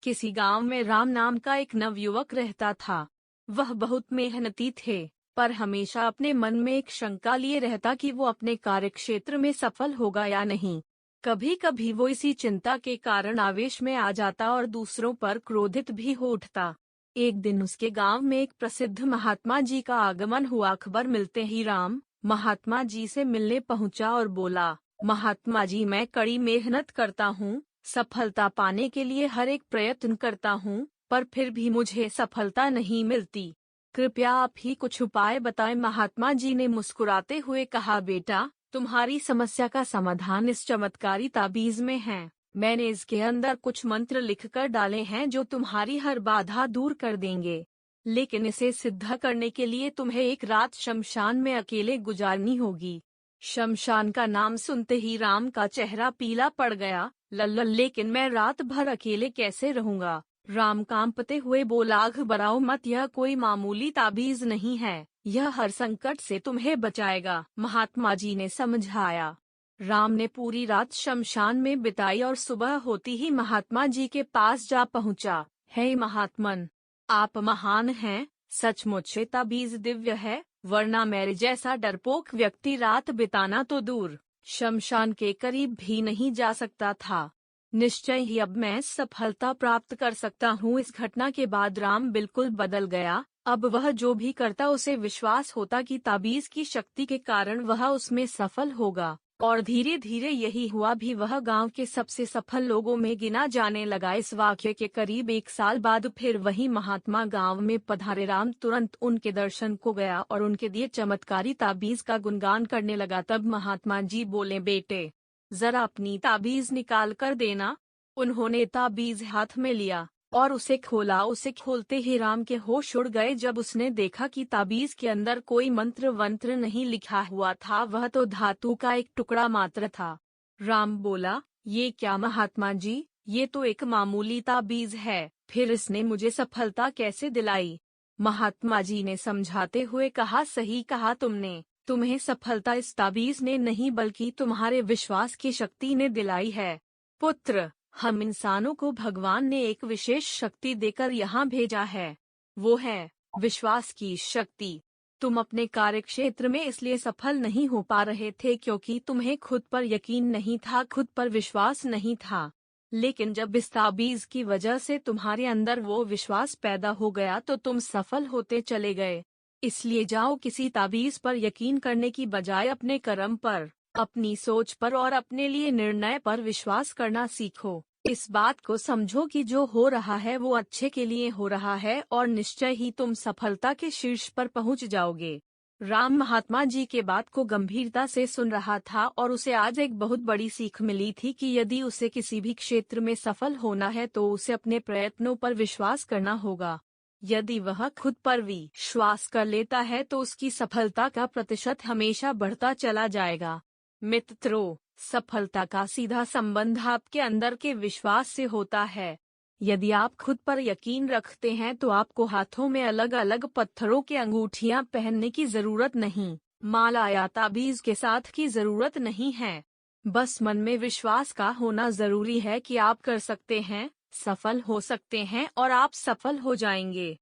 किसी गांव में राम नाम का एक नवयुवक रहता था। वह बहुत मेहनती थे, पर हमेशा अपने मन में एक शंका लिए रहता कि वो अपने कार्यक्षेत्र में सफल होगा या नहीं। कभी कभी वो इसी चिंता के कारण आवेश में आ जाता और दूसरों पर क्रोधित भी हो उठता। एक दिन उसके गांव में एक प्रसिद्ध महात्मा जी का आगमन हुआ। खबर मिलते ही राम महात्मा जी से मिलने पहुंचा और बोला, महात्मा जी, मैं कड़ी मेहनत करता हूँ, सफलता पाने के लिए हर एक प्रयत्न करता हूँ, पर फिर भी मुझे सफलता नहीं मिलती। कृपया आप ही कुछ उपाय बताएं। महात्मा जी ने मुस्कुराते हुए कहा, बेटा, तुम्हारी समस्या का समाधान इस चमत्कारी ताबीज में है। मैंने इसके अंदर कुछ मंत्र लिखकर डाले हैं जो तुम्हारी हर बाधा दूर कर देंगे। लेकिन इसे सिद्ध करने के लिए तुम्हें एक रात शमशान में अकेले गुजारनी होगी। शमशान का नाम सुनते ही राम का चेहरा पीला पड़ गया। लल्ल, लेकिन मैं रात भर अकेले कैसे रहूंगा? राम कांपते हुए बोला, घबराओ मत, यह कोई मामूली ताबीज नहीं है, यह हर संकट से तुम्हें बचाएगा। महात्मा जी ने समझाया। राम ने पूरी रात शमशान में बिताई और सुबह होती ही महात्मा जी के पास जा पहुंचा। हे महात्मन, आप महान हैं, सचमुच ये ताबीज दिव्य है, वरना मेरे जैसा डरपोक व्यक्ति रात बिताना तो दूर, शमशान के करीब भी नहीं जा सकता था। निश्चय ही अब मैं सफलता प्राप्त कर सकता हूँ। इस घटना के बाद राम बिल्कुल बदल गया। अब वह जो भी करता उसे विश्वास होता कि ताबीज की शक्ति के कारण वह उसमें सफल होगा, और धीरे धीरे यही हुआ भी। वह गांव के सबसे सफल लोगों में गिना जाने लगा। इस वाक्य के करीब 1 साल बाद फिर वही महात्मा गांव में पधारे। राम तुरंत उनके दर्शन को गया और उनके दिए चमत्कारी ताबीज का गुणगान करने लगा। तब महात्मा जी बोले, बेटे, जरा अपनी ताबीज निकाल कर देना। उन्होंने ताबीज हाथ में लिया और उसे खोला। उसे खोलते ही राम के होश उड़ गए जब उसने देखा कि ताबीज के अंदर कोई मंत्र वंत्र नहीं लिखा हुआ था, वह तो धातु का एक टुकड़ा मात्र था। राम बोला, ये क्या महात्मा जी, ये तो एक मामूली ताबीज है, फिर इसने मुझे सफलता कैसे दिलाई? महात्मा जी ने समझाते हुए कहा, सही कहा तुमने, तुम्हें सफलता इस ताबीज ने नहीं बल्कि तुम्हारे विश्वास की शक्ति ने दिलाई है। पुत्र, हम इंसानों को भगवान ने एक विशेष शक्ति देकर यहाँ भेजा है, वो है विश्वास की शक्ति। तुम अपने कार्यक्षेत्र में इसलिए सफल नहीं हो पा रहे थे क्योंकि तुम्हें खुद पर यकीन नहीं था, खुद पर विश्वास नहीं था। लेकिन जब इस ताबीज की वजह से तुम्हारे अंदर वो विश्वास पैदा हो गया तो तुम सफल होते चले गए। इसलिए जाओ, किसी ताबीज पर यकीन करने की बजाय अपने कर्म पर, अपनी सोच पर और अपने लिए निर्णय पर विश्वास करना सीखो। इस बात को समझो कि जो हो रहा है वो अच्छे के लिए हो रहा है और निश्चय ही तुम सफलता के शीर्ष पर पहुंच जाओगे। राम महात्मा जी के बात को गंभीरता से सुन रहा था और उसे आज एक बहुत बड़ी सीख मिली थी कि यदि उसे किसी भी क्षेत्र में सफल होना है तो उसे अपने प्रयत्नों पर विश्वास करना होगा। यदि वह खुद पर विश्वास कर लेता है तो उसकी सफलता का प्रतिशत हमेशा बढ़ता चला जाएगा। मित्रों, सफलता का सीधा संबंध आपके अंदर के विश्वास से होता है। यदि आप खुद पर यकीन रखते हैं तो आपको हाथों में अलग अलग पत्थरों के अंगूठियां पहनने की जरूरत नहीं, माला या ताबीज के साथ की जरूरत नहीं है। बस मन में विश्वास का होना जरूरी है कि आप कर सकते हैं, सफल हो सकते हैं और आप सफल हो जाएंगे।